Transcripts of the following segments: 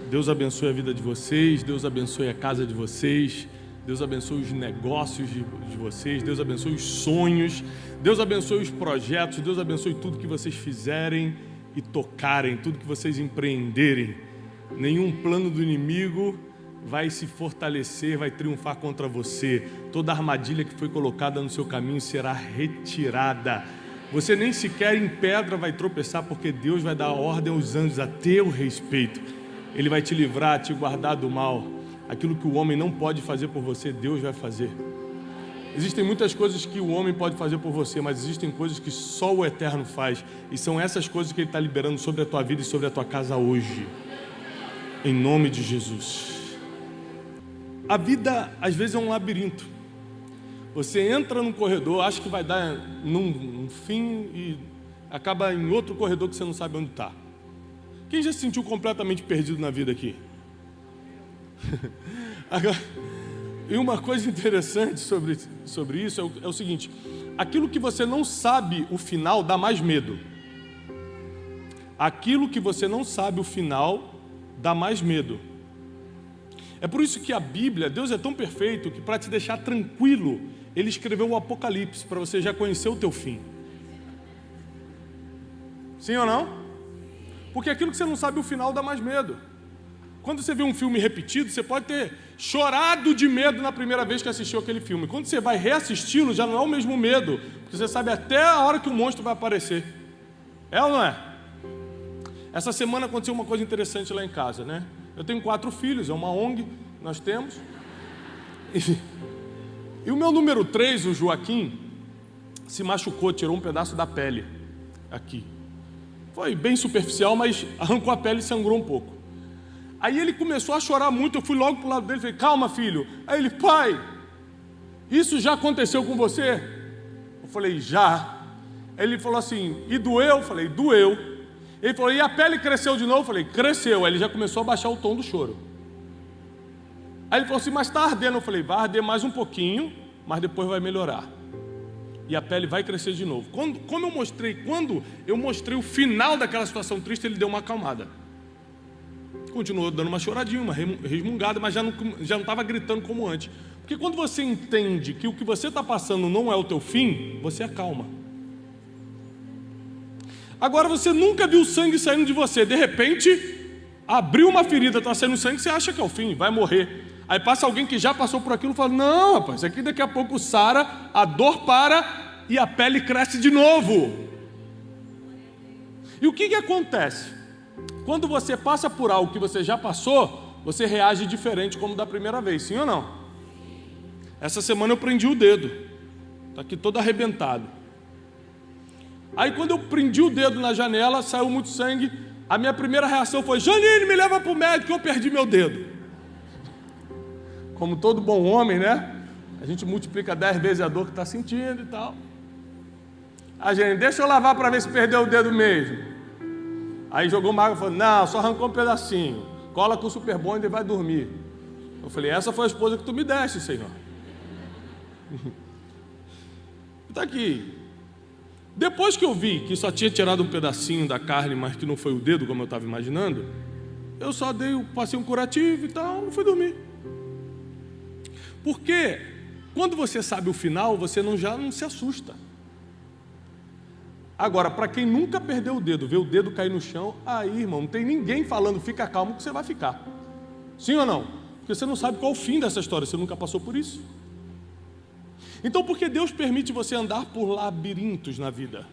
Deus abençoe a vida de vocês, Deus abençoe a casa de vocês, Deus abençoe os negócios de vocês, Deus abençoe os sonhos, Deus abençoe os projetos, Deus abençoe tudo que vocês fizerem e tocarem, tudo que vocês empreenderem. Nenhum plano do inimigo vai se fortalecer, vai triunfar contra você. Toda armadilha que foi colocada no seu caminho será retirada. Você nem sequer em pedra vai tropeçar, porque Deus vai dar ordem aos anjos a teu respeito. Ele vai te livrar, te guardar do mal. Aquilo que o homem não pode fazer por você, Deus vai fazer. Existem muitas coisas que o homem pode fazer por você, mas existem coisas que só o Eterno faz. E são essas coisas que Ele está liberando sobre a tua vida e sobre a tua casa hoje. Em nome de Jesus. A vida, às vezes, é um labirinto. Você entra num corredor, acha que vai dar num fim e acaba em outro corredor que você não sabe onde está. Quem já se sentiu completamente perdido na vida aqui? Agora, e uma coisa interessante sobre isso é o seguinte: aquilo que você não sabe o final dá mais medo. Aquilo que você não sabe o final dá mais medo. É por isso que a Bíblia, Deus é tão perfeito que, para te deixar tranquilo, Ele escreveu o Apocalipse, para você já conhecer o teu fim. Sim ou não? Porque aquilo que você não sabe o final dá mais medo. Quando você vê um filme repetido, você pode ter chorado de medo na primeira vez que assistiu aquele filme. Quando você vai reassisti-lo, já não é o mesmo medo, porque você sabe até a hora que o monstro vai aparecer. É ou não é? Essa semana aconteceu uma coisa interessante lá em casa, né? Eu tenho 4 filhos, é uma ONG, nós temos. E o meu número 3, o Joaquim, se machucou, tirou um pedaço da pele aqui. Foi bem superficial, mas arrancou a pele e sangrou um pouco. Aí ele começou a chorar muito, eu fui logo para o lado dele e falei: calma, filho. Aí ele: pai, isso já aconteceu com você? Eu falei: já. Aí ele falou assim: e doeu? Eu falei: doeu. Ele falou: e a pele cresceu de novo? Eu falei: cresceu. Aí ele já começou a baixar o tom do choro. Aí ele falou assim: mas está ardendo? Eu falei: vai arder mais um pouquinho, mas depois vai melhorar. E a pele vai crescer de novo. Quando eu mostrei o final daquela situação triste, ele deu uma acalmada. Continuou dando uma choradinha, uma resmungada, mas já não estava gritando como antes. Porque quando você entende que o que você está passando não é o teu fim, você acalma. Agora você nunca viu sangue saindo de você. De repente, abriu uma ferida, está saindo sangue, você acha que é o fim, vai morrer. Aí passa alguém que já passou por aquilo e fala: não, rapaz, isso aqui daqui a pouco sara, a dor para e a pele cresce de novo. E o que acontece? Quando você passa por algo que você já passou, você reage diferente como da primeira vez, sim ou não? Essa semana eu prendi o dedo, está aqui todo arrebentado. Aí quando eu prendi o dedo na janela, saiu muito sangue. A minha primeira reação foi: Janine, me leva para o médico, eu perdi meu dedo. Como todo bom homem, né? A gente multiplica 10 vezes a dor que está sentindo e tal. A Janine: deixa eu lavar para ver se perdeu o dedo mesmo. Aí jogou uma água e falou: não, só arrancou um pedacinho. Cola com o Super Bonder e vai dormir. Eu falei: essa foi a esposa que tu me deste, Senhor. Está aqui. Depois que eu vi que só tinha tirado um pedacinho da carne, mas que não foi o dedo como eu estava imaginando, eu só passei um curativo e tal, e fui dormir. Porque quando você sabe o final, você já não se assusta. Agora, para quem nunca perdeu o dedo, vê o dedo cair no chão, aí, irmão, não tem ninguém falando: fica calmo que você vai ficar. Sim ou não? Porque você não sabe qual é o fim dessa história, você nunca passou por isso. Então, por que Deus permite você andar por labirintos na vida?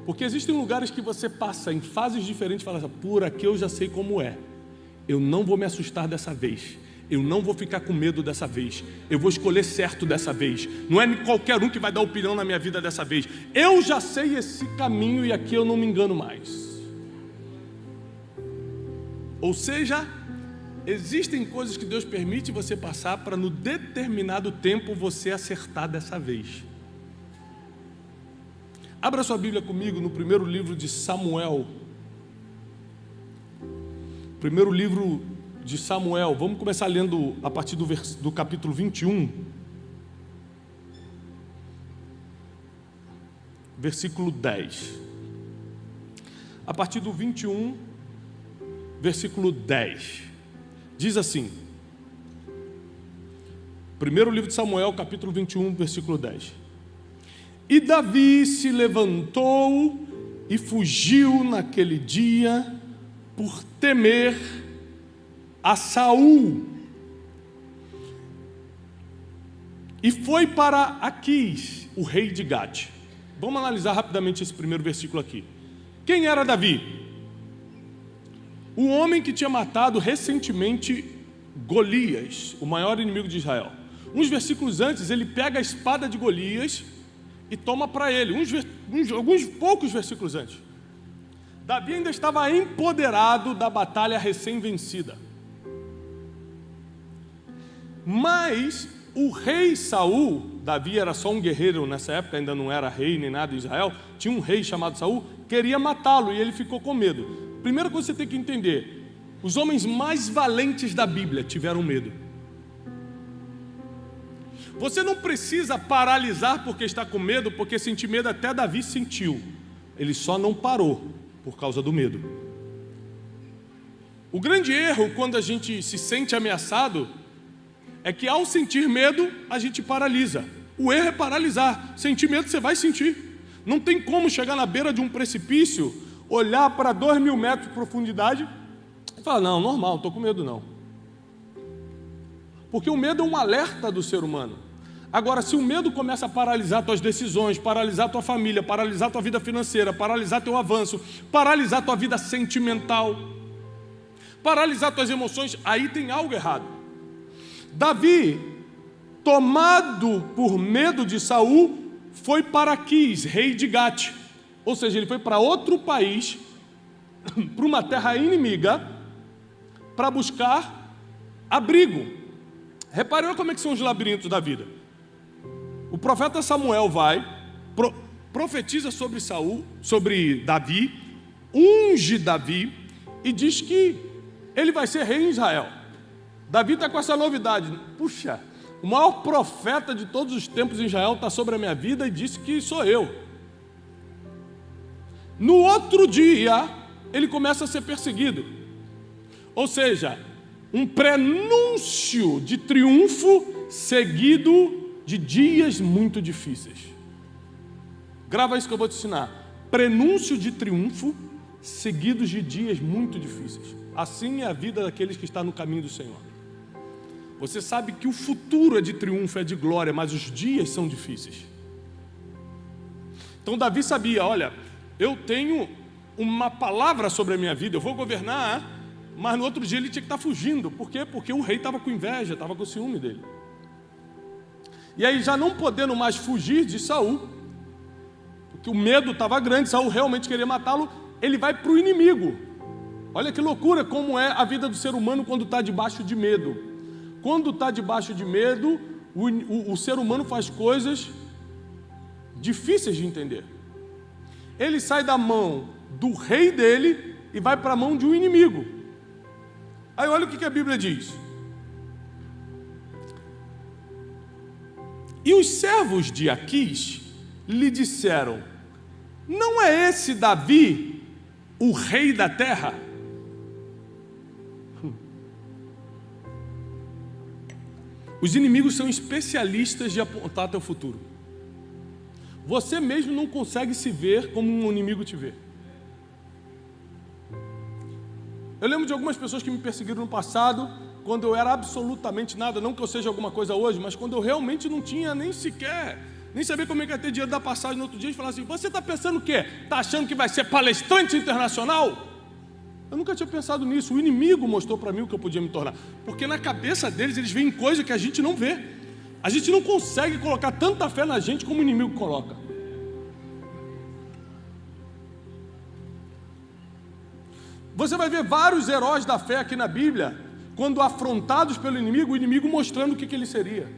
Porque existem lugares que você passa em fases diferentes e fala assim: por aqui eu já sei como é. Eu não vou me assustar dessa vez. Eu não vou ficar com medo dessa vez. Eu vou escolher certo dessa vez. Não é qualquer um que vai dar opinião na minha vida dessa vez. Eu já sei esse caminho e aqui eu não me engano mais. Ou seja, existem coisas que Deus permite você passar para no determinado tempo você acertar dessa vez. Abra sua Bíblia comigo no primeiro livro de Samuel. Primeiro livro de Samuel. Vamos começar lendo a partir do capítulo 21. Versículo 10. A partir do 21, versículo 10. Diz assim, primeiro livro de Samuel, capítulo 21, versículo 10. E Davi se levantou e fugiu naquele dia por temer a Saul. E foi para Aquis, o rei de Gate. Vamos analisar rapidamente esse primeiro versículo aqui. Quem era Davi? O homem que tinha matado recentemente Golias, o maior inimigo de Israel. Uns versículos antes, ele pega a espada de Golias e toma para ele. Alguns poucos versículos antes. Davi ainda estava empoderado da batalha recém-vencida. Mas o rei Saul, Davi era só um guerreiro nessa época, ainda não era rei nem nada em Israel, tinha um rei chamado Saul, queria matá-lo e ele ficou com medo. Primeira coisa que você tem que entender, os homens mais valentes da Bíblia tiveram medo. Você não precisa paralisar porque está com medo, porque sentir medo até Davi sentiu. Ele só não parou por causa do medo. O grande erro quando a gente se sente ameaçado é que ao sentir medo a gente paralisa. O erro é paralisar. Sentir medo você vai sentir. Não tem como chegar na beira de um precipício, olhar para 2.000 metros de profundidade e falar, não, normal, não estou com medo não. Porque o medo é um alerta do ser humano. Agora, se o medo começa a paralisar tuas decisões, paralisar tua família, paralisar tua vida financeira, paralisar teu avanço, paralisar tua vida sentimental, paralisar tuas emoções, aí tem algo errado. Davi, tomado por medo de Saul, foi para Aquis, rei de Gate. Ou seja, ele foi para outro país, para uma terra inimiga, para buscar abrigo. Reparem como é que são os labirintos da vida. O profeta Samuel vai, profetiza sobre Saul, sobre Davi, unge Davi e diz que ele vai ser rei em Israel. Davi está com essa novidade. Puxa, o maior profeta de todos os tempos em Israel está sobre a minha vida e disse que sou eu. No outro dia, ele começa a ser perseguido. Ou seja, um prenúncio de triunfo seguido de dias muito difíceis. Grava isso que eu vou te ensinar. Prenúncio de triunfo seguidos de dias muito difíceis. Assim é a vida daqueles que estão no caminho do Senhor. Você sabe que o futuro é de triunfo, é de glória, mas os dias são difíceis. Então Davi sabia, olha, eu tenho uma palavra sobre a minha vida, eu vou governar, mas no outro dia ele tinha que estar fugindo. Por quê? Porque o rei estava com inveja, estava com ciúme dele. E aí, já não podendo mais fugir de Saul, porque o medo estava grande, Saul realmente queria matá-lo, ele vai para o inimigo. Olha que loucura como é a vida do ser humano quando está debaixo de medo. Quando está debaixo de medo, o ser humano faz coisas difíceis de entender. Ele sai da mão do rei dele e vai para a mão de um inimigo. Aí olha o que a Bíblia diz. E os servos de Aquis lhe disseram, não é esse Davi o rei da terra? Os inimigos são especialistas de apontar teu futuro. Você mesmo não consegue se ver como um inimigo te vê. Eu lembro de algumas pessoas que me perseguiram no passado, quando eu era absolutamente nada, não que eu seja alguma coisa hoje, mas quando eu realmente não tinha nem sequer, nem sabia como é que ia ter dinheiro da passagem no outro dia, e falar assim, você está pensando o quê? Está achando que vai ser palestrante internacional? Eu nunca tinha pensado nisso. O inimigo mostrou para mim o que eu podia me tornar. Porque na cabeça deles, eles veem coisa que a gente não vê. A gente não consegue colocar tanta fé na gente como o inimigo coloca. Você vai ver vários heróis da fé aqui na Bíblia, quando afrontados pelo inimigo, o inimigo mostrando o que ele seria.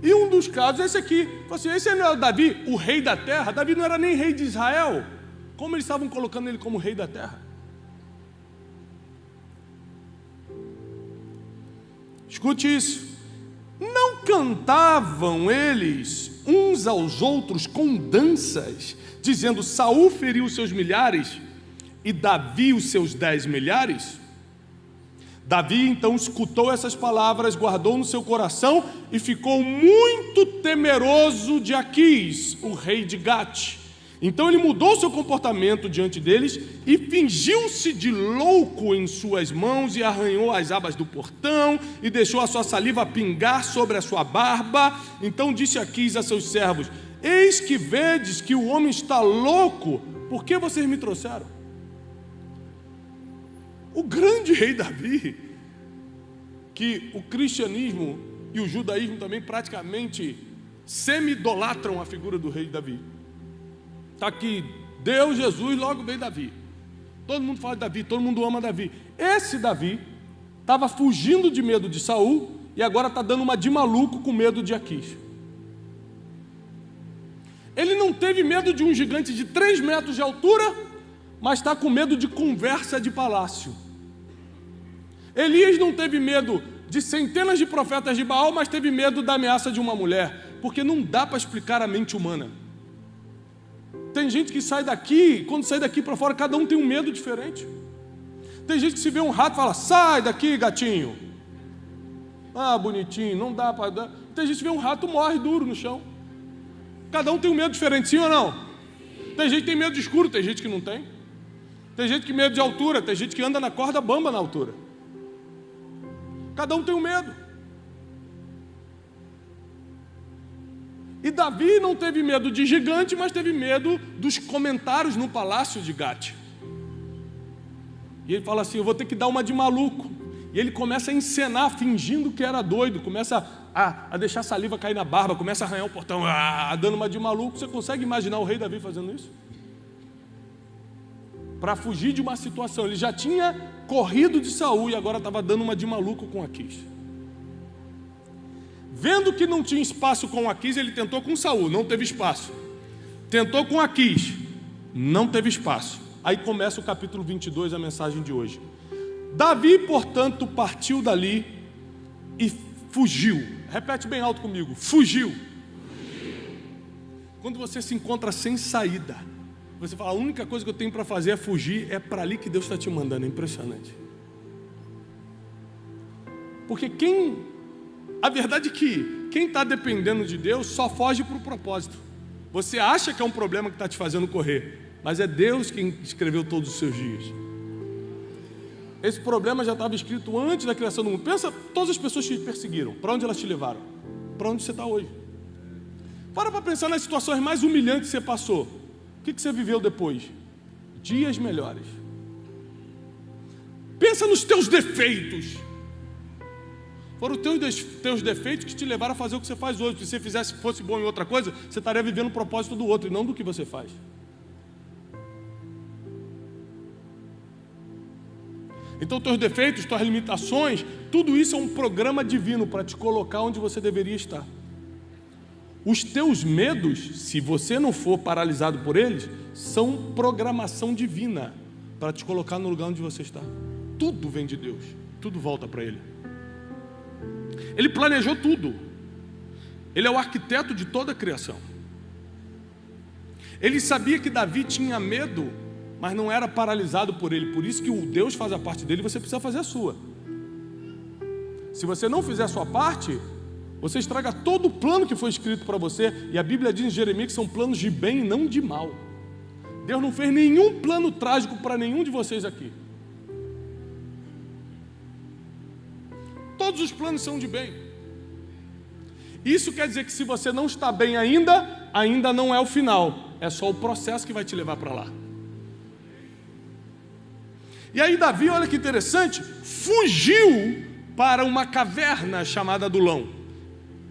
E um dos casos é esse aqui. Assim, esse não é o Davi, o rei da terra. Davi não era nem rei de Israel. Como eles estavam colocando ele como rei da terra? Escute isso. Não cantavam eles uns aos outros com danças, dizendo, Saul feriu seus milhares e Davi os seus 10 milhares? Davi então escutou essas palavras, guardou no seu coração e ficou muito temeroso de Aquis, o rei de Gate. Então ele mudou seu comportamento diante deles e fingiu-se de louco em suas mãos e arranhou as abas do portão e deixou a sua saliva pingar sobre a sua barba. Então disse Aquis a seus servos: eis que vedes que o homem está louco, por que vocês me trouxeram? O grande rei Davi, que o cristianismo e o judaísmo também praticamente semi-idolatram a figura do rei Davi. Está aqui, Deus, Jesus, logo veio Davi. Todo mundo fala de Davi, todo mundo ama Davi. Esse Davi estava fugindo de medo de Saul e agora está dando uma de maluco com medo de Aquis. Ele não teve medo de um gigante de 3 metros de altura, mas está com medo de conversa de palácio. Elias não teve medo de centenas de profetas de Baal, mas teve medo da ameaça de uma mulher, porque não dá para explicar a mente humana. Tem gente que sai daqui, quando sai daqui para fora, cada um tem um medo diferente. Tem gente que se vê um rato e fala: sai daqui, gatinho. Ah, bonitinho, não dá para dar. Tem gente que vê um rato e morre duro no chão. Cada um tem um medo diferente, sim ou não? Tem gente que tem medo de escuro, tem gente que não tem. Tem gente que tem medo de altura, tem gente que anda na corda bamba na altura. Cada um tem um medo. E Davi não teve medo de gigante, mas teve medo dos comentários no palácio de Gate. E ele fala assim: eu vou ter que dar uma de maluco. E ele começa a encenar, fingindo que era doido, começa a deixar a saliva cair na barba, começa a arranhar o portão, dando uma de maluco. Você consegue imaginar o rei Davi fazendo isso? Para fugir de uma situação. Ele já tinha corrido de Saul e agora estava dando uma de maluco com Aquis. Vendo que não tinha espaço com Aquis, ele tentou com Saul, não teve espaço. Tentou com Aquis, não teve espaço. Aí começa o capítulo 22, a mensagem de hoje. Davi, portanto, partiu dali e fugiu. Repete bem alto comigo: fugiu. Quando você se encontra sem saída, você fala: a única coisa que eu tenho para fazer é fugir, é para ali que Deus está te mandando. É impressionante. Porque a verdade é que quem está dependendo de Deus só foge para o propósito. Você acha que é um problema que está te fazendo correr, mas é Deus quem escreveu todos os seus dias. Esse problema já estava escrito antes da criação do mundo. Pensa, todas as pessoas que te perseguiram, para onde elas te levaram? Para onde você está hoje? Para pensar nas situações mais humilhantes que você passou. O que você viveu depois? Dias melhores. Pensa nos teus defeitos. Foram os teus defeitos que te levaram a fazer o que você faz hoje. Se você fosse bom em outra coisa, você estaria vivendo o propósito do outro e não do que você faz. Então, teus defeitos, tuas limitações, tudo isso é um programa divino para te colocar onde você deveria estar. Os teus medos, se você não for paralisado por eles, são programação divina para te colocar no lugar onde você está. Tudo vem de Deus, tudo volta para Ele. Ele planejou tudo. Ele é o arquiteto de toda a criação. Ele sabia que Davi tinha medo, mas não era paralisado por ele. Por isso que o Deus faz a parte dele, você precisa fazer a sua. Se você não fizer a sua parte, você estraga todo o plano que foi escrito para você. E a Bíblia diz em Jeremias que são planos de bem e não de mal. Deus não fez nenhum plano trágico para nenhum de vocês aqui. Todos os planos são de bem. Isso quer dizer que se você não está bem ainda não é o final. É só o processo que vai te levar para lá. E aí Davi, olha que interessante, fugiu para uma caverna chamada Adulão.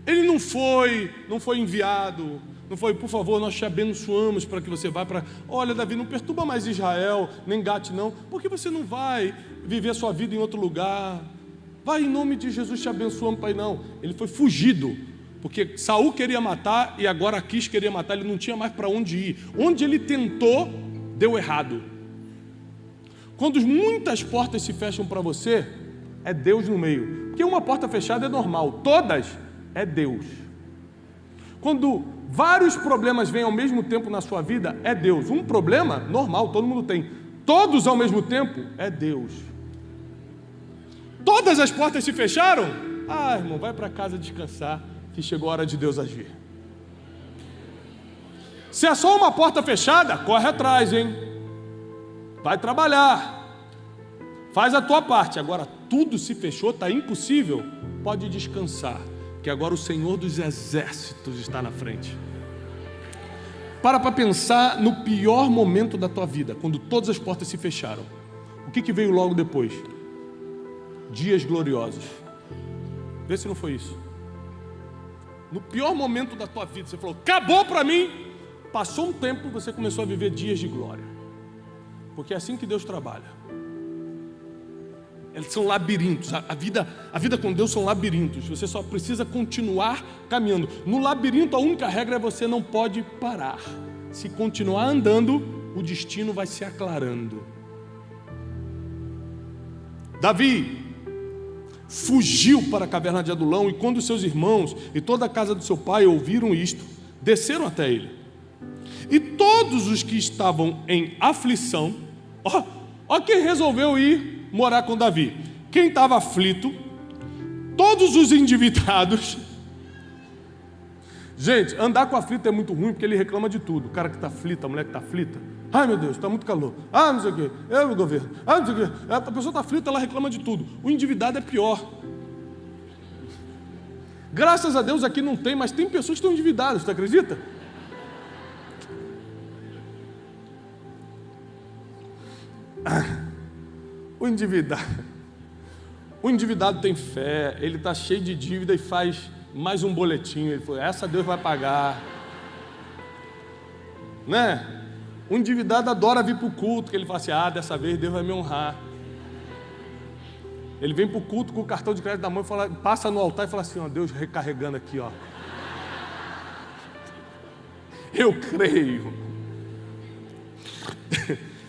Ele não foi enviado, não foi: por favor, nós te abençoamos para que você vá para... Olha, Davi, não perturba mais Israel, nem Gate não, porque você não vai viver a sua vida em outro lugar. Vai, em nome de Jesus, te abençoamos, Pai. Não, ele foi fugido, porque Saul queria matar e agora Aquis queria matar, ele não tinha mais para onde ir. Onde ele tentou, deu errado. Quando muitas portas se fecham para você, é Deus no meio. Porque uma porta fechada é normal, todas é Deus. Quando vários problemas vêm ao mesmo tempo na sua vida, é Deus. Um problema, normal, todo mundo tem. todos ao mesmo tempo, é Deus. Todas as portas se fecharam? Ah, irmão, vai para casa descansar, que chegou a hora de Deus agir. Se é só uma porta fechada, corre atrás, hein? Vai trabalhar, faz a tua parte. Agora tudo se fechou, está impossível, pode descansar, que agora o Senhor dos Exércitos está na frente. Para pensar no pior momento da tua vida, quando todas as portas se fecharam. O que veio logo depois? Dias gloriosos. Vê se não foi isso. No pior momento da tua vida, você falou, acabou para mim. Passou um tempo, você começou a viver dias de glória. Porque é assim que Deus trabalha. Eles são labirintos. A vida com Deus são labirintos. Você só precisa continuar caminhando. No labirinto, a única regra é você não pode parar. Se continuar andando, o destino vai se aclarando. Davi fugiu para a caverna de Adulão, e quando seus irmãos e toda a casa do seu pai ouviram isto, desceram até ele. E todos os que estavam em aflição, ó quem resolveu ir morar com Davi. Quem estava aflito, todos os endividados. Gente, andar com aflito é muito ruim, porque ele reclama de tudo. O cara que está aflito, a mulher que está aflita, ai meu Deus, está muito calor, não sei o quê, eu no governo, não sei o quê. A pessoa está aflita, ela reclama de tudo. O endividado é pior. Graças a Deus aqui não tem, mas tem pessoas que estão endividadas, tu acredita? O endividado tem fé, ele está cheio de dívida e faz mais um boletim. Ele falou, essa Deus vai pagar, né? O endividado adora vir para o culto, que ele fala assim, dessa vez Deus vai me honrar. Ele vem para o culto com o cartão de crédito na mão e fala, passa no altar e fala assim, Deus recarregando aqui, eu creio.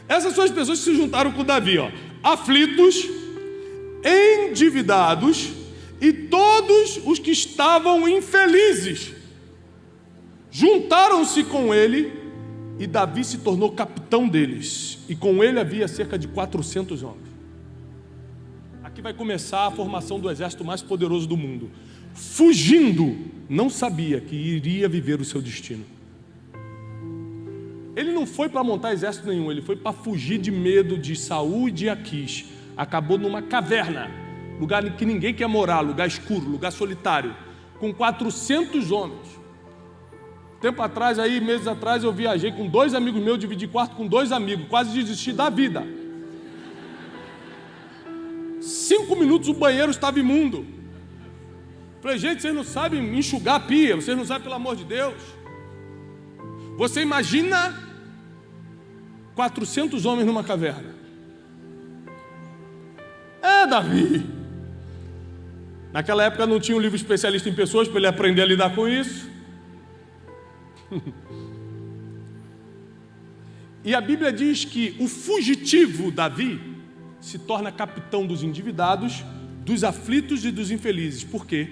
Essas são as pessoas que se juntaram com Davi, aflitos, endividados e todos os que estavam infelizes juntaram-se com ele, e Davi se tornou capitão deles, e com ele havia cerca de 400 homens. Aqui vai começar a formação do exército mais poderoso do mundo. Fugindo, não sabia que iria viver o seu destino. Ele não foi para montar exército nenhum, ele foi para fugir de medo de Saul e de Aquis. Acabou numa caverna, lugar em que ninguém quer morar, lugar escuro, lugar solitário, com 400 homens. Tempo atrás, meses atrás, eu viajei com 2 amigos meus, dividi quarto com 2 amigos, quase desisti da vida. 5 minutos o banheiro estava imundo. Falei, gente, vocês não sabem enxugar a pia, vocês não sabem, pelo amor de Deus. Você imagina 400 homens numa caverna. Davi. Naquela época não tinha um livro especialista em pessoas para ele aprender a lidar com isso. E a Bíblia diz que o fugitivo Davi se torna capitão dos endividados, dos aflitos e dos infelizes. Por quê?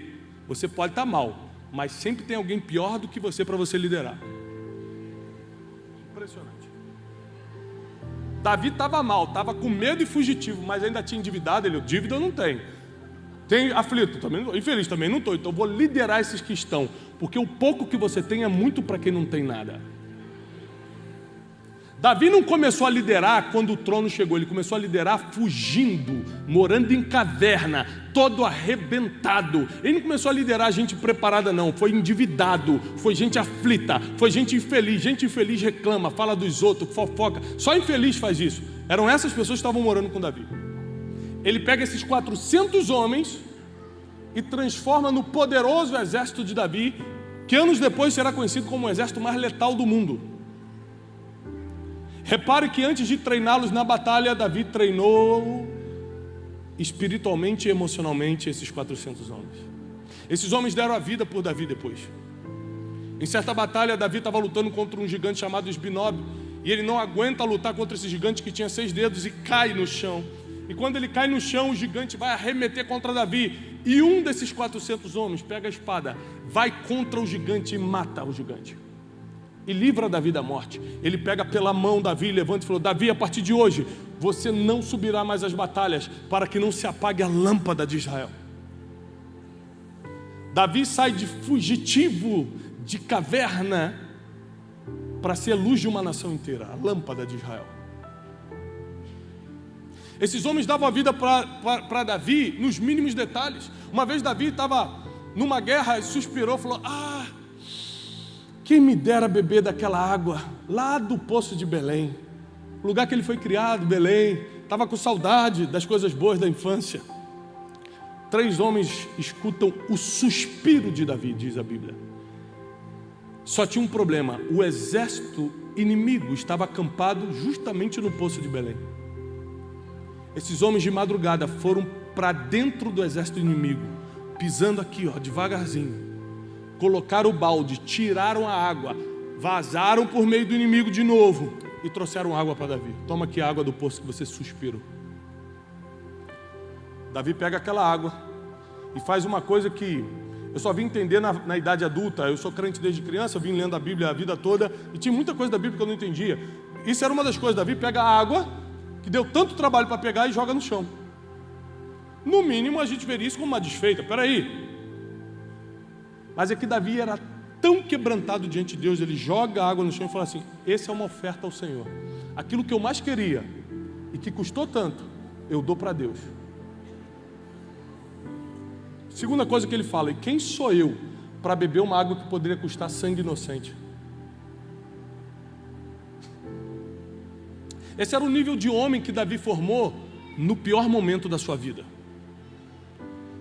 Você pode estar mal, mas sempre tem alguém pior do que você para você liderar. Impressionante. Davi estava mal, estava com medo e fugitivo, mas ainda tinha endividado. Ele, dívida eu não tenho. Tem aflito, também, infeliz também não estou. Então eu vou liderar esses que estão, porque o pouco que você tem é muito para quem não tem nada. Davi não começou a liderar quando o trono chegou, ele começou a liderar fugindo, morando em caverna, todo arrebentado. Ele não começou a liderar gente preparada não, foi endividado, foi gente aflita, foi gente infeliz. Gente infeliz reclama, fala dos outros, fofoca, só infeliz faz isso. Eram essas pessoas que estavam morando com Davi. Ele pega esses 400 homens e transforma no poderoso exército de Davi, que anos depois será conhecido como o exército mais letal do mundo. Repare que antes de treiná-los na batalha, Davi treinou espiritualmente e emocionalmente esses 400 homens. Esses homens deram a vida por Davi depois. Em certa batalha, Davi estava lutando contra um gigante chamado Esbinob, e ele não aguenta lutar contra esse gigante que tinha 6 dedos e cai no chão. E quando ele cai no chão, o gigante vai arremeter contra Davi, e um desses 400 homens pega a espada, vai contra o gigante e mata o gigante. e livra Davi da morte. Ele pega pela mão Davi, levanta e falou: Davi, a partir de hoje, você não subirá mais às batalhas, para que não se apague a lâmpada de Israel. Davi sai de fugitivo, de caverna, para ser a luz de uma nação inteira, a lâmpada de Israel. Esses homens davam a vida para Davi nos mínimos detalhes. Uma vez Davi estava numa guerra e suspirou, falou: quem me dera beber daquela água lá do poço de Belém, o lugar que ele foi criado, Belém. Estava com saudade das coisas boas da infância. 3 homens escutam o suspiro de Davi, diz a Bíblia. Só tinha um problema: o exército inimigo estava acampado justamente no poço de Belém. Esses homens de madrugada foram para dentro do exército inimigo, pisando aqui, devagarzinho. Colocaram o balde, tiraram a água, vazaram por meio do inimigo de novo e trouxeram água para Davi. Toma aqui a água do poço que você suspirou. Davi pega aquela água e faz uma coisa que eu só vim entender na idade adulta. Eu sou crente desde criança, eu vim lendo a Bíblia a vida toda e tinha muita coisa da Bíblia que eu não entendia. Isso era uma das coisas. Davi pega a água, que deu tanto trabalho para pegar, e joga no chão. No mínimo a gente veria isso como uma desfeita. Peraí. Mas é que Davi era tão quebrantado diante de Deus, ele joga a água no chão e fala assim: essa é uma oferta ao Senhor. Aquilo que eu mais queria e que custou tanto, eu dou para Deus. Segunda coisa que ele fala: e quem sou eu para beber uma água que poderia custar sangue inocente? Esse era o nível de homem que Davi formou no pior momento da sua vida.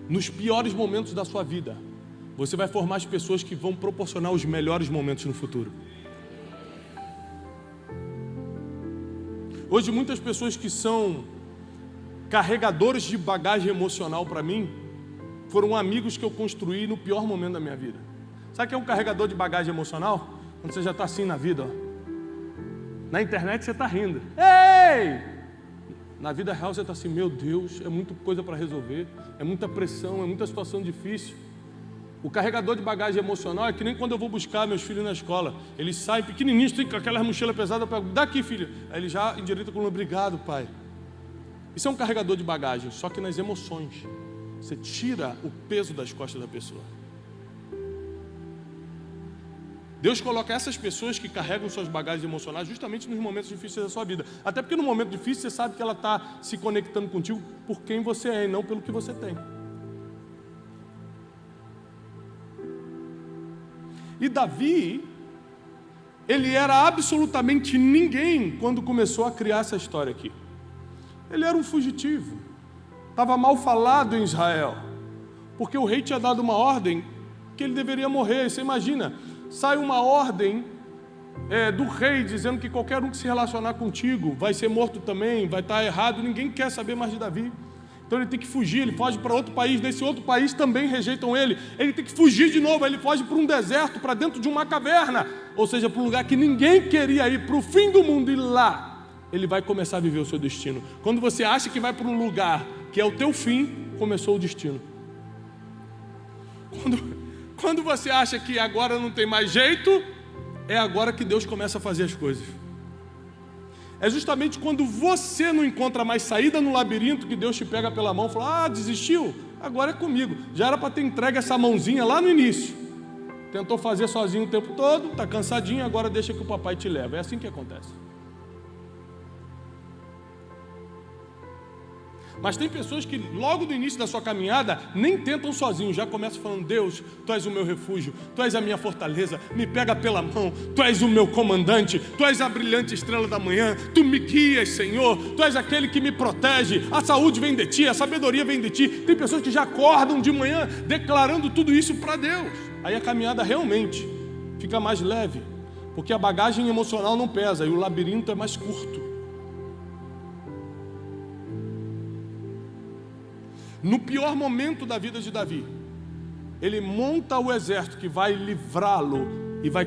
Nos piores momentos da sua vida, você vai formar as pessoas que vão proporcionar os melhores momentos no futuro. Hoje muitas pessoas que são carregadores de bagagem emocional para mim, foram amigos que eu construí no pior momento da minha vida. Sabe o que é um carregador de bagagem emocional? Quando você já está assim na vida, Na internet você está rindo. Ei! Na vida real você está assim: meu Deus, é muita coisa para resolver, é muita pressão, é muita situação difícil. O carregador de bagagem emocional é que nem quando eu vou buscar meus filhos na escola. Eles saem pequenininhos, tem aquela mochila pesada, eu pego: daqui, filho. Aí ele já endireita com: obrigado, pai. Isso é um carregador de bagagem, só que nas emoções. Você tira o peso das costas da pessoa. Deus coloca essas pessoas que carregam suas bagagens emocionais justamente nos momentos difíceis da sua vida. Até porque no momento difícil você sabe que ela está se conectando contigo por quem você é e não pelo que você tem. E Davi, ele era absolutamente ninguém quando começou a criar essa história aqui. Ele era um fugitivo, estava mal falado em Israel, porque o rei tinha dado uma ordem que ele deveria morrer. Você imagina, sai uma ordem do rei dizendo que qualquer um que se relacionar contigo vai ser morto também, vai estar errado, ninguém quer saber mais de Davi. Então ele tem que fugir, ele foge para outro país, nesse outro país também rejeitam ele tem que fugir de novo, ele foge para um deserto, para dentro de uma caverna, ou seja, para um lugar que ninguém queria ir, para o fim do mundo, e lá ele vai começar a viver o seu destino. Quando você acha que vai para um lugar que é o teu fim, começou o destino. Quando você acha que agora não tem mais jeito, é agora que Deus começa a fazer as coisas. É justamente quando você não encontra mais saída no labirinto que Deus te pega pela mão e fala: desistiu? Agora é comigo. Já era para ter entregue essa mãozinha lá no início. Tentou fazer sozinho o tempo todo, está cansadinho, agora deixa que o papai te leva. É assim que acontece. Mas tem pessoas que logo no início da sua caminhada nem tentam sozinhos, já começam falando: Deus, Tu és o meu refúgio, Tu és a minha fortaleza, me pega pela mão, Tu és o meu comandante, Tu és a brilhante estrela da manhã, Tu me guias, Senhor, Tu és aquele que me protege, a saúde vem de Ti, a sabedoria vem de Ti. Tem pessoas que já acordam de manhã declarando tudo isso para Deus. Aí a caminhada realmente fica mais leve, porque a bagagem emocional não pesa e o labirinto é mais curto. No pior momento da vida de Davi, ele monta o exército que vai livrá-lo e vai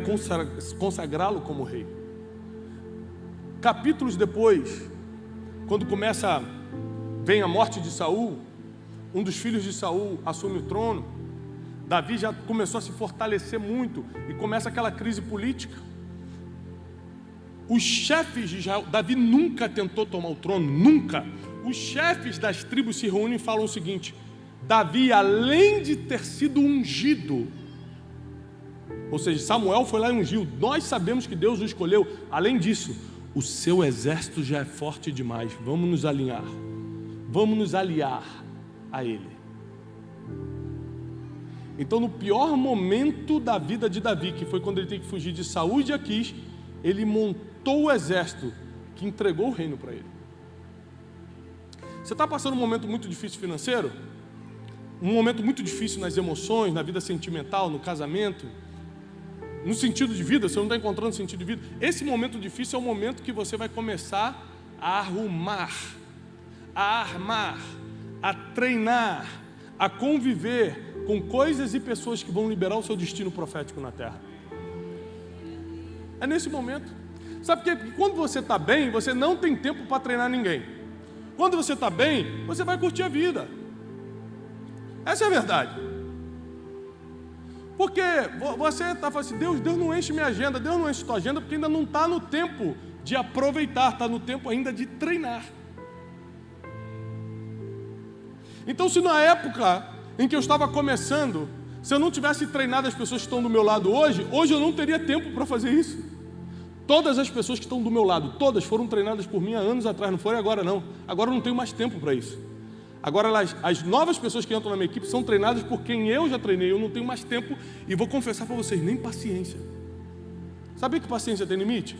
consagrá-lo como rei. Capítulos depois, quando vem a morte de Saul, um dos filhos de Saul assume o trono. Davi já começou a se fortalecer muito e começa aquela crise política. Os chefes de Israel, Davi nunca tentou tomar o trono, nunca. Os chefes das tribos se reúnem e falam o seguinte: Davi, além de ter sido ungido, ou seja, Samuel foi lá e ungiu, nós sabemos que Deus o escolheu, além disso, o seu exército já é forte demais, vamos nos alinhar, vamos nos aliar a ele. Então, no pior momento da vida de Davi, que foi quando ele teve que fugir de Saul e de Aquis, ele montou o exército que entregou o reino para ele. Você está passando um momento muito difícil financeiro? Um momento muito difícil nas emoções, na vida sentimental, no casamento, no sentido de vida, você não está encontrando sentido de vida. Esse momento difícil é o momento que você vai começar a arrumar, a armar, a treinar, a conviver com coisas e pessoas que vão liberar o seu destino profético na terra. É nesse momento. Sabe por quê? Porque quando você está bem, você não tem tempo para treinar ninguém. Quando você está bem, você vai curtir a vida. Essa é a verdade. Porque você está falando assim, Deus não enche minha agenda, Deus não enche tua agenda, porque ainda não está no tempo de aproveitar, está no tempo ainda de treinar. Então, se na época em que eu estava começando, se eu não tivesse treinado as pessoas que estão do meu lado hoje eu não teria tempo para fazer isso. Todas as pessoas que estão do meu lado, todas foram treinadas por mim há anos atrás, não foi agora não. Agora eu não tenho mais tempo para isso. Agora as novas pessoas que entram na minha equipe são treinadas por quem eu já treinei, eu não tenho mais tempo e vou confessar para vocês, nem paciência. Sabia que paciência tem limite?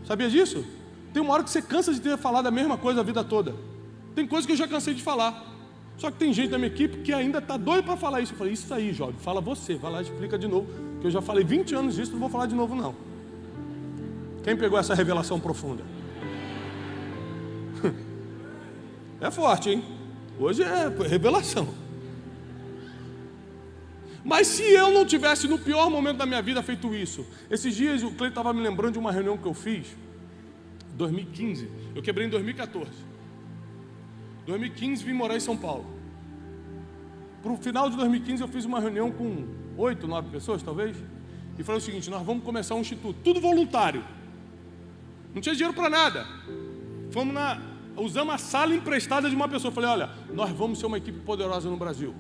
Sabia disso? Tem uma hora que você cansa de ter falado a mesma coisa a vida toda. Tem coisa que eu já cansei de falar. Só que tem gente da minha equipe que ainda está doido para falar isso. Eu falei, isso aí, jovem, fala você, vai lá e explica de novo, que eu já falei 20 anos disso, não vou falar de novo não. Quem pegou essa revelação profunda? É forte, hein? Hoje é revelação. Mas se eu não tivesse no pior momento da minha vida feito isso, esses dias o Cleiton estava me lembrando de uma reunião que eu fiz, 2015, eu quebrei em 2014. 2015 vim morar em São Paulo. Para o final de 2015 eu fiz uma reunião com 8, 9 pessoas talvez, e falei o seguinte, nós vamos começar um instituto, tudo voluntário. Não tinha dinheiro para nada. Usamos a sala emprestada de uma pessoa. Falei, olha, nós vamos ser uma equipe poderosa no Brasil.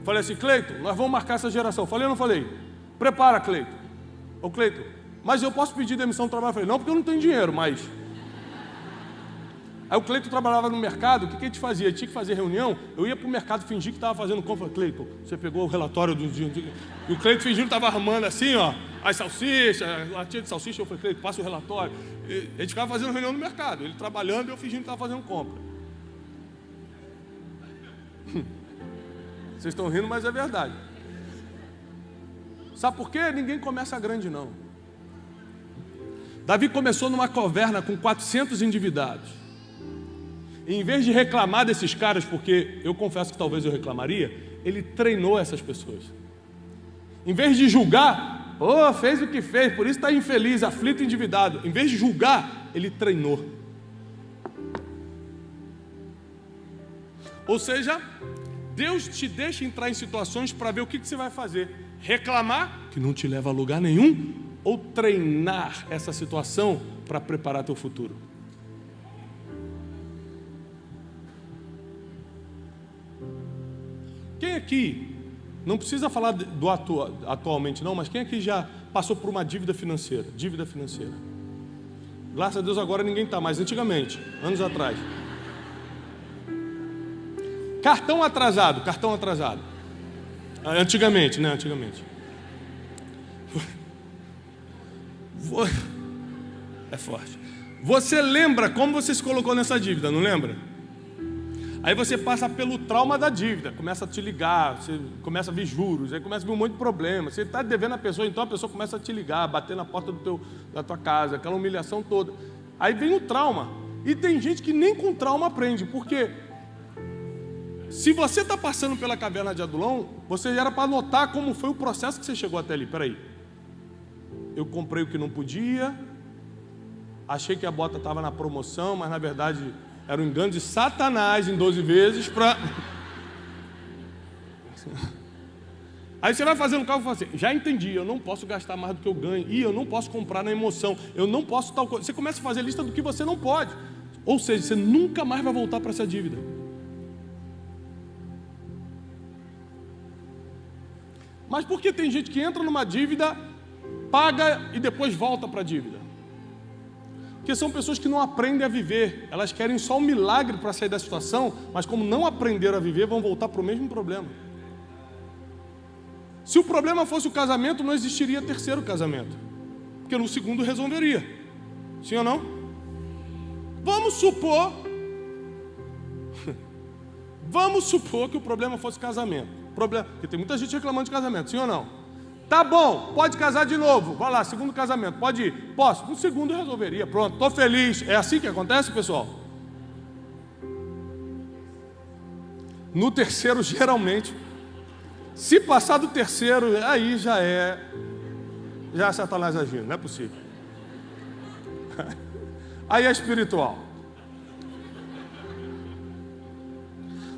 Falei assim, Cleiton, nós vamos marcar essa geração. Falei ou não falei? Prepara, Cleiton. Ô Cleiton, mas eu posso pedir demissão do trabalho? Falei, não, porque eu não tenho dinheiro, mas... Aí o Cleiton trabalhava no mercado, o que a gente fazia? Ele tinha que fazer reunião, eu ia para o mercado fingir que estava fazendo compra. Cleiton, você pegou o relatório do dia. E o Cleiton fingindo que estava arrumando assim, ó, as salsichas, a latinha de salsicha. Eu falei, Cleiton, passa o relatório. A gente ficava fazendo reunião no mercado, ele trabalhando e eu fingindo que estava fazendo compra. Vocês estão rindo, mas é verdade. Sabe por quê? Ninguém começa grande, não. Davi começou numa caverna com 400 endividados. E em vez de reclamar desses caras, porque eu confesso que talvez eu reclamaria, ele treinou essas pessoas. Em vez de julgar, fez o que fez, por isso está infeliz, aflito, endividado. Em vez de julgar, ele treinou. Ou seja, Deus te deixa entrar em situações para ver o que você vai fazer. Reclamar, que não te leva a lugar nenhum, ou treinar essa situação para preparar teu futuro. Quem aqui, não precisa falar do atualmente não, mas quem aqui já passou por uma dívida financeira? Dívida financeira. Graças a Deus agora ninguém está, mas antigamente, anos atrás. Cartão atrasado. Antigamente, né? Antigamente. É forte. Você lembra como você se colocou nessa dívida, não lembra? Aí você passa pelo trauma da dívida, começa a te ligar, você começa a ver juros, aí começa a vir um monte de problema. Você está devendo a pessoa, então a pessoa começa a te ligar, bater na porta da tua casa, aquela humilhação toda. Aí vem o trauma. E tem gente que nem com trauma aprende, porque se você está passando pela caverna de Adulão, você era para notar como foi o processo que você chegou até ali. Peraí, eu comprei o que não podia, achei que a bota estava na promoção, mas na verdade... Era um engano de Satanás em 12 vezes para... Aí você vai fazer no carro e fala assim, já entendi, eu não posso gastar mais do que eu ganho, e eu não posso comprar na emoção, eu não posso tal coisa. Você começa a fazer a lista do que você não pode. Ou seja, você nunca mais vai voltar para essa dívida. Mas por que tem gente que entra numa dívida, paga e depois volta para a dívida? Porque são pessoas que não aprendem a viver. Elas querem só um milagre para sair da situação, mas como não aprenderam a viver, vão voltar para o mesmo problema. Se o problema fosse o casamento, não existiria terceiro casamento, porque no segundo resolveria. Sim ou não? Vamos supor que o problema fosse casamento. Porque tem muita gente reclamando de casamento, sim ou não? Tá bom, pode casar de novo. Vai lá, segundo casamento, pode ir. Posso? No segundo eu resolveria, pronto, estou feliz. É assim que acontece, pessoal? No terceiro, geralmente, se passar do terceiro, aí já é Satanás agindo, não é possível. Aí é espiritual.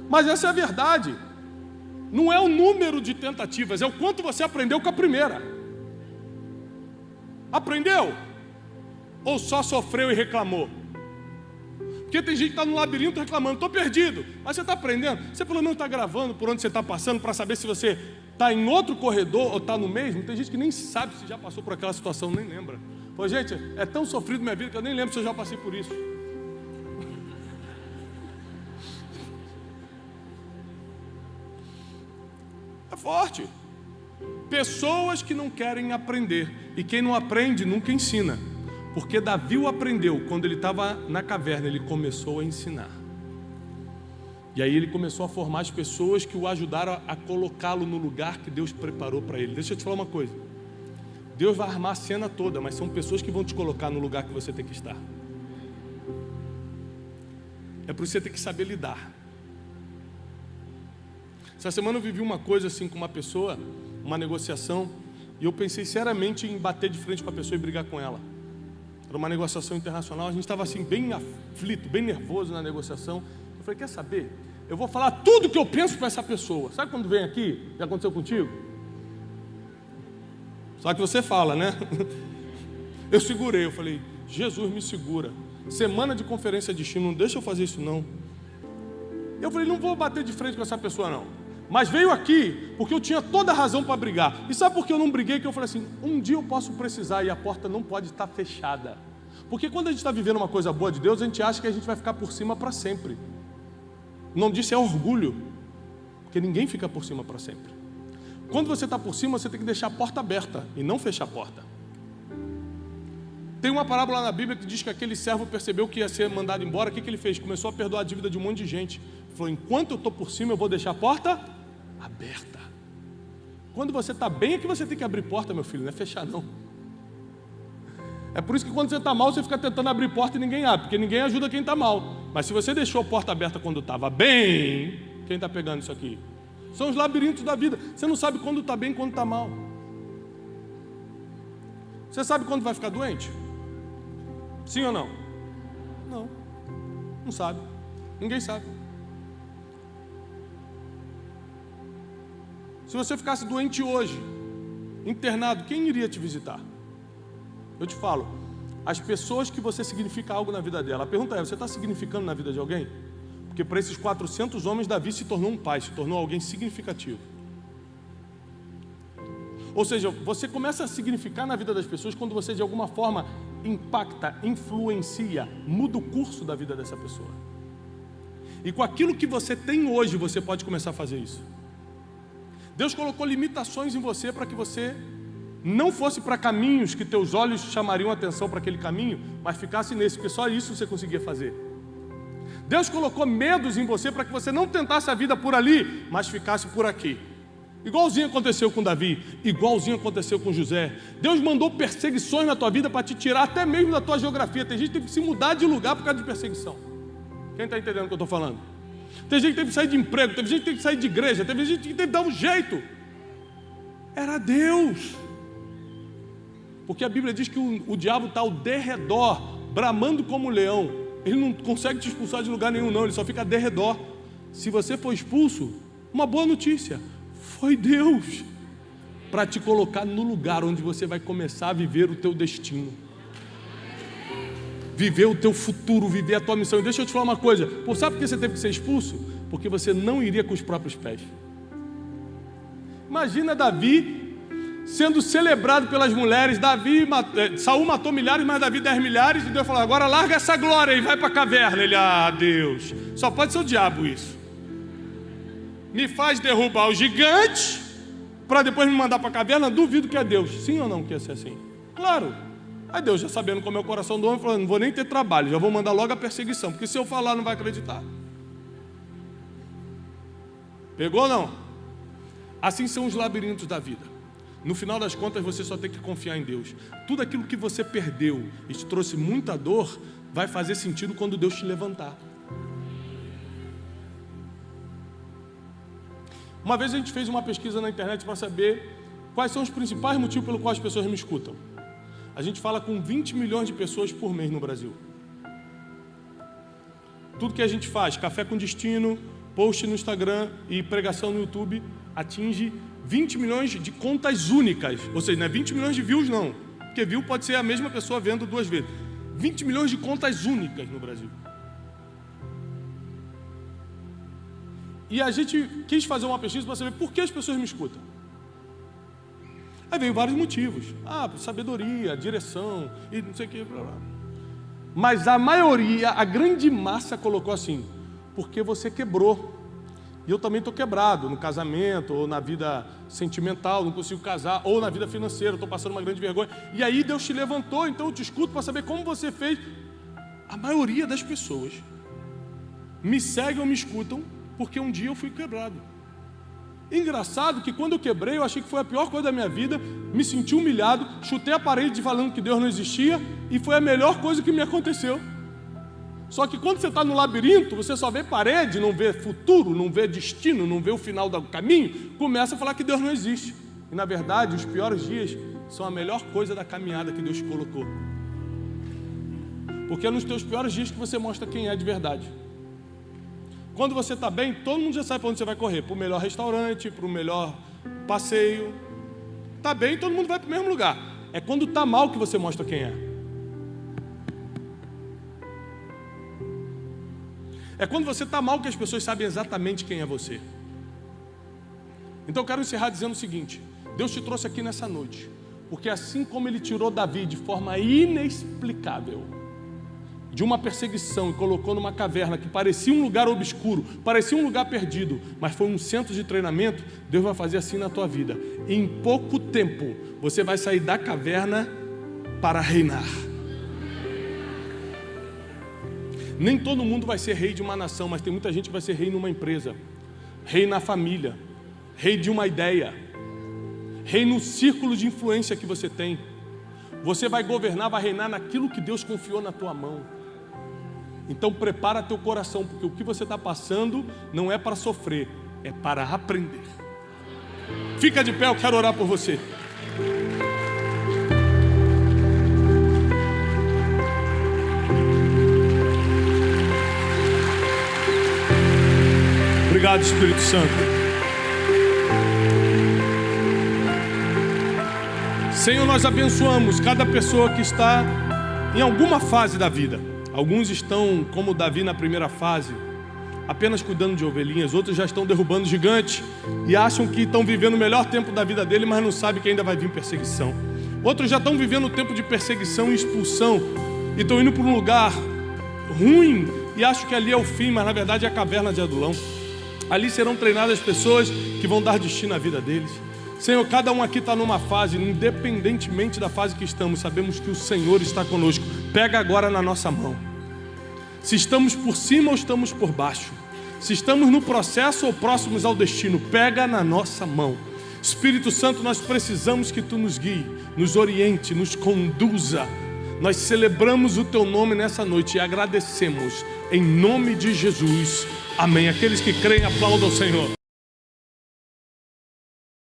Mas essa é a verdade. Não é o número de tentativas, é o quanto você aprendeu com a primeira. Aprendeu? Ou só sofreu e reclamou? Porque tem gente que está no labirinto reclamando, estou perdido. Mas você está aprendendo? Você pelo menos está gravando por onde você está passando para saber se você está em outro corredor ou está no mesmo. Tem gente que nem sabe se já passou por aquela situação, nem lembra. Pô, gente, é tão sofrido minha vida que eu nem lembro se eu já passei por isso. É forte. Pessoas que não querem aprender. E quem não aprende nunca ensina. Porque Davi o aprendeu. Quando ele estava na caverna, ele começou a ensinar. E aí ele começou a formar as pessoas que o ajudaram a colocá-lo no lugar que Deus preparou para ele. Deixa eu te falar uma coisa. Deus vai armar a cena toda, mas são pessoas que vão te colocar no lugar que você tem que estar. É por isso que você tem que saber lidar. Essa semana eu vivi uma coisa assim com uma pessoa, uma negociação, e eu pensei seriamente em bater de frente com a pessoa e brigar com ela. Era uma negociação internacional, a gente estava assim bem aflito, bem nervoso na negociação. Eu falei, quer saber? Eu vou falar tudo que eu penso para essa pessoa. Sabe quando vem aqui? Já aconteceu contigo? Só que você fala, né? Eu segurei, eu falei, Jesus me segura. Semana de conferência de destino, não deixa eu fazer isso não. Eu falei, não vou bater de frente com essa pessoa não. Mas veio aqui porque eu tinha toda a razão para brigar. E sabe por que eu não briguei? Que eu falei assim, um dia eu posso precisar e a porta não pode estar fechada. Porque quando a gente está vivendo uma coisa boa de Deus, a gente acha que a gente vai ficar por cima para sempre. O nome disso é orgulho. Porque ninguém fica por cima para sempre. Quando você está por cima, você tem que deixar a porta aberta e não fechar a porta. Tem uma parábola na Bíblia que diz que aquele servo percebeu que ia ser mandado embora. O que ele fez? Começou a perdoar a dívida de um monte de gente. Ele falou, enquanto eu estou por cima, eu vou deixar a porta aberta. Quando você está bem é que você tem que abrir porta, meu filho, não é fechar não. É por isso que quando você está mal, você fica tentando abrir porta e ninguém abre, porque ninguém ajuda quem está mal. Mas se você deixou a porta aberta quando estava bem, quem está pegando isso aqui? São os labirintos da vida. Você não sabe quando está bem e quando está mal. Você sabe quando vai ficar doente? Sim ou não? Não. Não sabe. Ninguém sabe. Se você ficasse doente hoje, internado, quem iria te visitar? Eu te falo, as pessoas que você significa algo na vida dela. A pergunta é, você está significando na vida de alguém? Porque para esses 400 homens, Davi se tornou um pai, se tornou alguém significativo. Ou seja, você começa a significar na vida das pessoas quando você de alguma forma impacta, influencia, muda o curso da vida dessa pessoa. E com aquilo que você tem hoje, você pode começar a fazer isso. Deus colocou limitações em você para que você não fosse para caminhos que teus olhos chamariam atenção para aquele caminho, mas ficasse nesse, porque só isso você conseguia fazer. Deus colocou medos em você para que você não tentasse a vida por ali, mas ficasse por aqui. Igualzinho aconteceu com Davi, igualzinho aconteceu com José. Deus mandou perseguições na tua vida para te tirar até mesmo da tua geografia. Tem gente que teve que se mudar de lugar por causa de perseguição. Quem está entendendo o que eu estou falando? Tem gente que teve que sair de emprego, teve gente que teve que sair de igreja, teve gente que teve que dar um jeito. Era Deus. Porque a Bíblia diz que o diabo está ao derredor, bramando como um leão. Ele não consegue te expulsar de lugar nenhum não, ele só fica a derredor. Se você for expulso, uma boa notícia, foi Deus. para te colocar no lugar onde você vai começar a viver o teu destino, viver o teu futuro, viver a tua missão. E deixa eu te falar uma coisa, sabe por que você teve que ser expulso? Porque você não iria com os próprios pés. Imagina Davi sendo celebrado pelas mulheres. Saul matou milhares, mas Davi 10 milhares, e Deus falou: agora larga essa glória e vai para a caverna. Ele: Deus, só pode ser o diabo isso. Me faz derrubar o gigante para depois me mandar para a caverna. Duvido que é Deus. Sim ou não que ia ser assim? Claro. Aí Deus, já sabendo como é o coração do homem, falou: não vou nem ter trabalho, já vou mandar logo a perseguição, porque se eu falar não vai acreditar. Pegou ou não? Assim são os labirintos da vida. No final das contas, você só tem que confiar em Deus. Tudo aquilo que você perdeu e te trouxe muita dor, vai fazer sentido quando Deus te levantar. Uma vez a gente fez uma pesquisa na internet para saber quais são os principais motivos pelo qual as pessoas me escutam. A gente fala com 20 milhões de pessoas por mês no Brasil. Tudo que a gente faz, Café com Destino, post no Instagram e pregação no YouTube, atinge 20 milhões de contas únicas. Ou seja, não é 20 milhões de views não, porque view pode ser a mesma pessoa vendo 2 vezes. 20 milhões de contas únicas no Brasil. E a gente quis fazer uma pesquisa para saber por que as pessoas me escutam. Aí veio vários motivos. Sabedoria, direção e não sei o que. Blá, blá. Mas a maioria, a grande massa colocou assim: porque você quebrou. E eu também estou quebrado no casamento, ou na vida sentimental, não consigo casar, ou na vida financeira, estou passando uma grande vergonha. E aí Deus te levantou, então eu te escuto para saber como você fez. A maioria das pessoas me seguem ou me escutam porque um dia eu fui quebrado. Engraçado que quando eu quebrei, eu achei que foi a pior coisa da minha vida, me senti humilhado, chutei a parede falando que Deus não existia, e foi a melhor coisa que me aconteceu. Só que quando você está no labirinto, você só vê parede, não vê futuro, não vê destino, não vê o final do caminho, começa a falar que Deus não existe. E na verdade, os piores dias são a melhor coisa da caminhada que Deus colocou. Porque é nos teus piores dias que você mostra quem é de verdade. Quando você está bem, todo mundo já sabe para onde você vai correr. Para o melhor restaurante, para o melhor passeio. Está bem, todo mundo vai para o mesmo lugar. É quando está mal que você mostra quem é. É quando você está mal que as pessoas sabem exatamente quem é você. Então eu quero encerrar dizendo o seguinte: Deus te trouxe aqui nessa noite, porque assim como Ele tirou Davi de forma inexplicável de uma perseguição e colocou numa caverna que parecia um lugar obscuro, parecia um lugar perdido, mas foi um centro de treinamento, Deus vai fazer assim na tua vida. Em pouco tempo você vai sair da caverna para reinar. Nem todo mundo vai ser rei de uma nação, mas tem muita gente que vai ser rei numa empresa, rei na família, rei de uma ideia, rei no círculo de influência que você tem. Você vai governar, vai reinar naquilo que Deus confiou na tua mão. Então prepara teu coração, porque o que você está passando não é para sofrer, é para aprender. Fica de pé, eu quero orar por você. Obrigado, Espírito Santo. Senhor, nós abençoamos cada pessoa que está em alguma fase da vida. Alguns estão, como Davi na primeira fase, apenas cuidando de ovelhinhas. Outros já estão derrubando gigantes e acham que estão vivendo o melhor tempo da vida dele, mas não sabem que ainda vai vir perseguição. Outros já estão vivendo o tempo de perseguição e expulsão e estão indo para um lugar ruim e acham que ali é o fim, mas na verdade é a caverna de Adulão. Ali serão treinadas pessoas que vão dar destino à vida deles. Senhor, cada um aqui está numa fase, independentemente da fase que estamos, sabemos que o Senhor está conosco. Pega agora na nossa mão. Se estamos por cima ou estamos por baixo, se estamos no processo ou próximos ao destino, pega na nossa mão. Espírito Santo, nós precisamos que Tu nos guie, nos oriente, nos conduza. Nós celebramos o Teu nome nessa noite e agradecemos em nome de Jesus. Amém. Aqueles que creem, aplaudam ao Senhor.